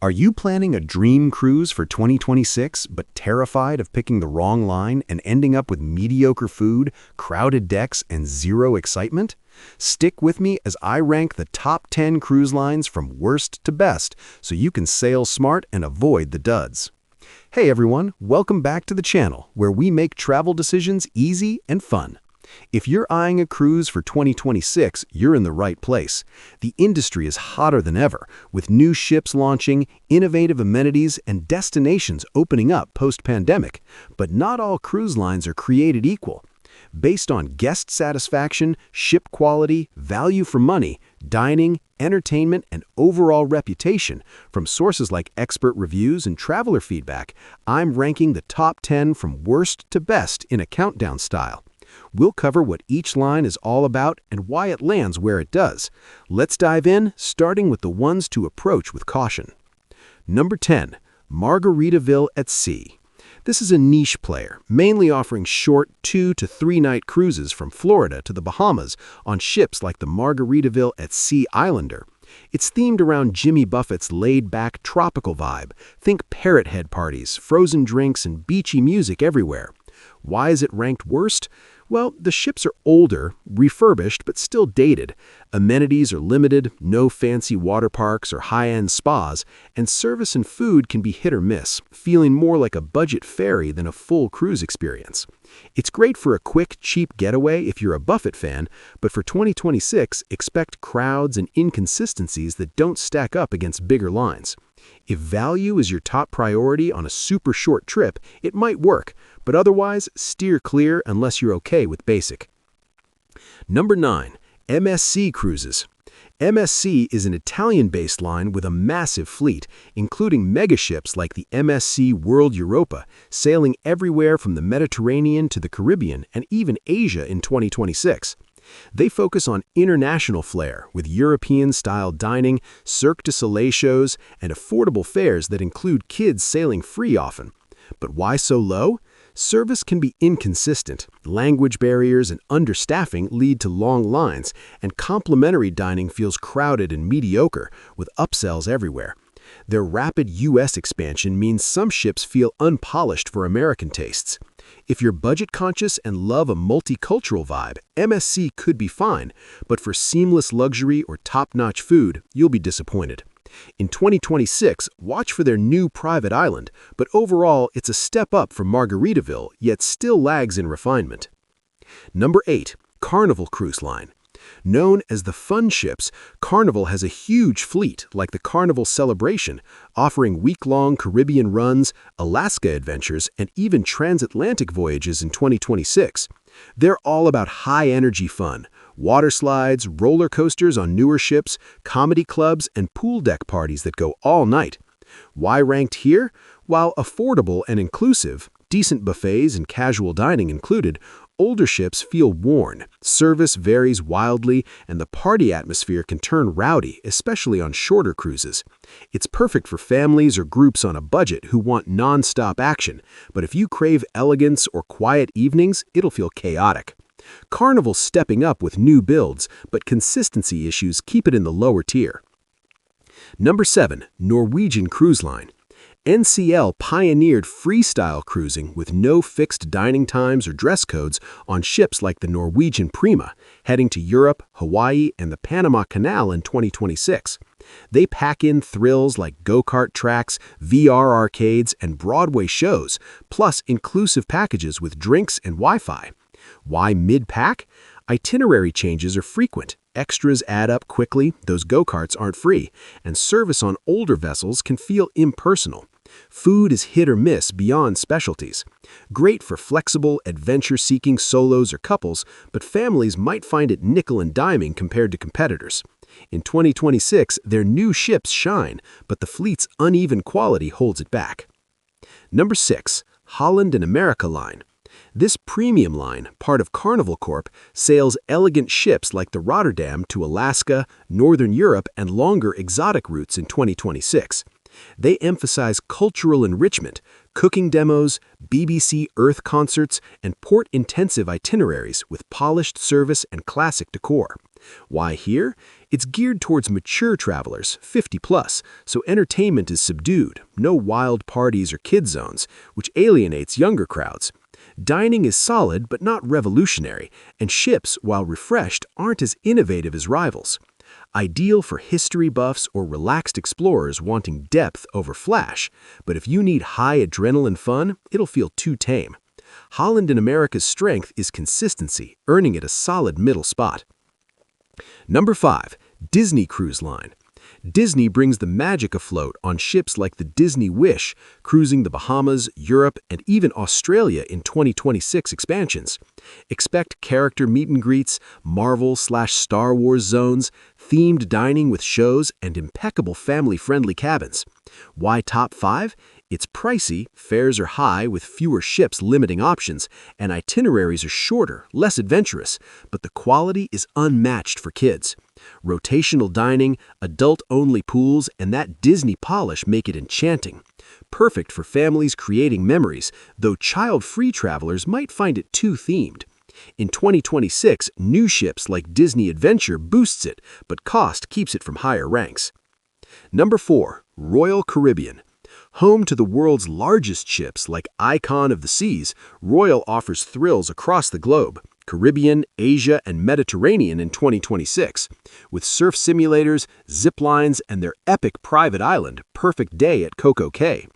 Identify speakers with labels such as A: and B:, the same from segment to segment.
A: Are you planning a dream cruise for 2026 but terrified of picking the wrong line and ending up with mediocre food, crowded decks, and zero excitement? Stick with me as I rank the top 10 cruise lines from worst to best so you can sail smart and avoid the duds. Hey everyone, welcome back to the channel where we make travel decisions easy and fun. If you're eyeing a cruise for 2026, you're in the right place. The industry is hotter than ever, with new ships launching, innovative amenities, and destinations opening up post-pandemic. But not all cruise lines are created equal. Based on guest satisfaction, ship quality, value for money, dining, entertainment, and overall reputation, from sources like expert reviews and traveler feedback, I'm ranking the top 10 from worst to best in a countdown style. We'll cover what each line is all about and why it lands where it does. Let's dive in, starting with the ones to approach with caution. Number 10. Margaritaville at Sea. This is a niche player, mainly offering short 2- to 3-night cruises from Florida to the Bahamas on ships like the Margaritaville at Sea Islander. It's themed around Jimmy Buffett's laid-back tropical vibe. Think parrot head parties, frozen drinks, and beachy music everywhere. Why is it ranked worst? Well, the ships are older, refurbished, but still dated. Amenities are limited, no fancy water parks or high-end spas, and service and food can be hit or miss, feeling more like a budget ferry than a full cruise experience. It's great for a quick, cheap getaway if you're a Buffett fan, but for 2026, expect crowds and inconsistencies that don't stack up against bigger lines. If value is your top priority on a super short trip, it might work, but otherwise, steer clear unless you're okay with basic. Number 9. MSC Cruises. MSC is an Italian-based line with a massive fleet, including megaships like the MSC World Europa, sailing everywhere from the Mediterranean to the Caribbean and even Asia in 2026. They focus on international flair with European-style dining, Cirque du Soleil shows, and affordable fares that include kids sailing free often. But why so low? Service can be inconsistent. Language barriers and understaffing lead to long lines, and complimentary dining feels crowded and mediocre, with upsells everywhere. Their rapid U.S. expansion means some ships feel unpolished for American tastes. If you're budget-conscious and love a multicultural vibe, MSC could be fine, but for seamless luxury or top-notch food, you'll be disappointed. In 2026, watch for their new private island, but overall, it's a step up from Margaritaville, yet still lags in refinement. Number 8. Carnival Cruise Line. Known as the Fun Ships, Carnival has a huge fleet like the Carnival Celebration, offering week-long Caribbean runs, Alaska adventures, and even transatlantic voyages in 2026. They're all about high-energy fun, water slides, roller coasters on newer ships, comedy clubs, and pool deck parties that go all night. Why ranked here? While affordable and inclusive, decent buffets and casual dining included, older ships feel worn, service varies wildly, and the party atmosphere can turn rowdy, especially on shorter cruises. It's perfect for families or groups on a budget who want non-stop action, but if you crave elegance or quiet evenings, it'll feel chaotic. Carnival's stepping up with new builds, but consistency issues keep it in the lower tier. Number 7. Norwegian Cruise Line. NCL pioneered freestyle cruising with no fixed dining times or dress codes on ships like the Norwegian Prima, heading to Europe, Hawaii, and the Panama Canal in 2026. They pack in thrills like go-kart tracks, VR arcades, and Broadway shows, plus inclusive packages with drinks and Wi-Fi. Why mid-pack? Itinerary changes are frequent. Extras add up quickly, those go-karts aren't free, and service on older vessels can feel impersonal. Food is hit or miss beyond specialties. Great for flexible, adventure-seeking solos or couples, but families might find it nickel and diming compared to competitors. In 2026, their new ships shine, but the fleet's uneven quality holds it back. Number 6. Holland and America Line. This premium line, part of Carnival Corp, sails elegant ships like the Rotterdam to Alaska, Northern Europe, and longer exotic routes in 2026. They emphasize cultural enrichment, cooking demos, BBC Earth concerts, and port-intensive itineraries with polished service and classic decor. Why here? It's geared towards mature travelers, 50 plus, so entertainment is subdued, no wild parties or kid zones, which alienates younger crowds. Dining is solid but not revolutionary, and ships, while refreshed, aren't as innovative as rivals. Ideal for history buffs or relaxed explorers wanting depth over flash, but if you need high adrenaline fun, it'll feel too tame. Holland in America's strength is consistency, earning it a solid middle spot. Number 5. Disney Cruise Line. Disney brings the magic afloat on ships like the Disney Wish, cruising the Bahamas, Europe, and even Australia in 2026 expansions. Expect character meet and greets, Marvel/Star Wars zones, themed dining with shows, and impeccable family-friendly cabins. Why top 5? It's pricey, fares are high with fewer ships limiting options, and itineraries are shorter, less adventurous, but the quality is unmatched for kids. Rotational dining, adult-only pools, and that Disney polish make it enchanting. Perfect for families creating memories, though child-free travelers might find it too themed. In 2026, new ships like Disney Adventure boosts it, but cost keeps it from higher ranks. Number 4. Royal Caribbean. Home to the world's largest ships like Icon of the Seas, Royal offers thrills across the globe, Caribbean, Asia, and Mediterranean in 2026. With surf simulators, zip lines, and their epic private island, Perfect Day at Coco Cay.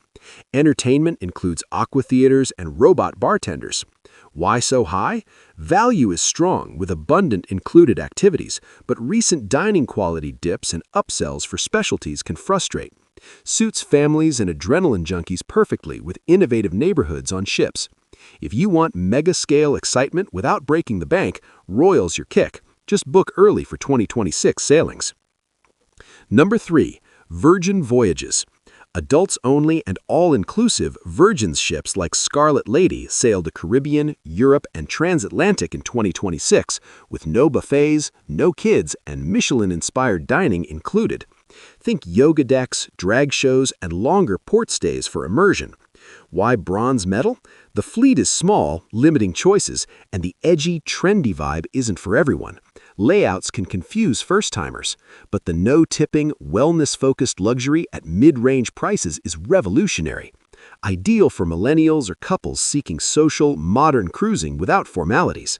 A: Entertainment includes aqua theaters and robot bartenders. Why so high? Value is strong with abundant included activities, but recent dining quality dips and upsells for specialties can frustrate. Suits families and adrenaline junkies perfectly with innovative neighborhoods on ships. If you want mega-scale excitement without breaking the bank, Royal's your kick. Just book early for 2026 sailings. Number 3. Virgin Voyages. Adults only and all-inclusive Virgin's ships like Scarlet Lady sail the Caribbean, Europe, and transatlantic in 2026, with no buffets, no kids, and Michelin-inspired dining included. Think yoga decks, drag shows, and longer port stays for immersion. Why bronze medal? The fleet is small, limiting choices, and the edgy, trendy vibe isn't for everyone. Layouts can confuse first-timers, but the no-tipping, wellness-focused luxury at mid-range prices is revolutionary. Ideal for millennials or couples seeking social, modern cruising without formalities.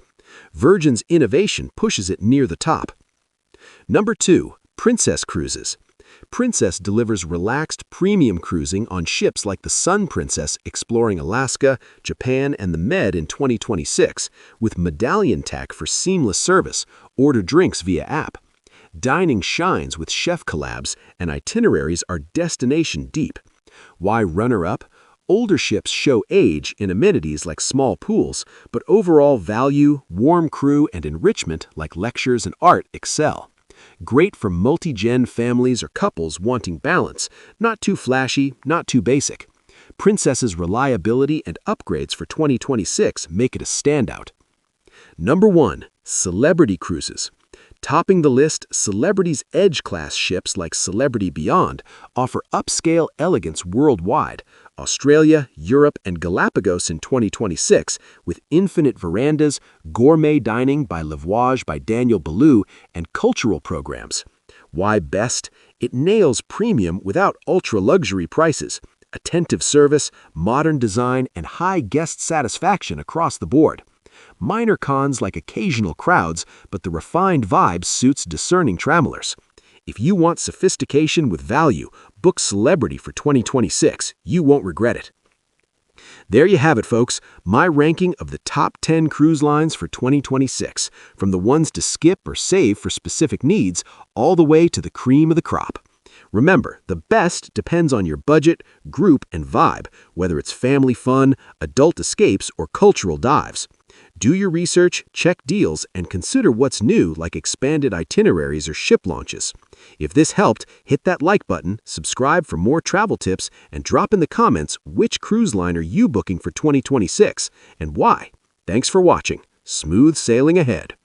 A: Virgin's innovation pushes it near the top. Number 2. Princess Cruises. Princess delivers relaxed, premium cruising on ships like the Sun Princess exploring Alaska, Japan, and the Med in 2026, with medallion tech for seamless service, order drinks via app. Dining shines with chef collabs, and itineraries are destination deep. Why runner-up? Older ships show age in amenities like small pools, but overall value, warm crew, and enrichment like lectures and art excel. Great for multi-gen families or couples wanting balance, not too flashy, not too basic. Princess's reliability and upgrades for 2026 make it a standout. Number 1. Celebrity Cruises. Topping the list, Celebrity's Edge-class ships like Celebrity Beyond offer upscale elegance worldwide, Australia, Europe, and Galapagos in 2026, with infinite verandas, gourmet dining by Le Voyage by Daniel Boulou, and cultural programs. Why best? It nails premium without ultra-luxury prices, attentive service, modern design, and high guest satisfaction across the board. Minor cons like occasional crowds, but the refined vibe suits discerning travelers. If you want sophistication with value, book Celebrity for 2026. You won't regret it. There you have it, folks. My ranking of the top 10 cruise lines for 2026, from the ones to skip or save for specific needs, all the way to the cream of the crop. Remember, the best depends on your budget, group, and vibe, whether it's family fun, adult escapes, or cultural dives. Do your research, check deals, and consider what's new like expanded itineraries or ship launches. If this helped, hit that like button, subscribe for more travel tips, and drop in the comments which cruise line are you booking for 2026 and why. Thanks for watching. Smooth sailing ahead.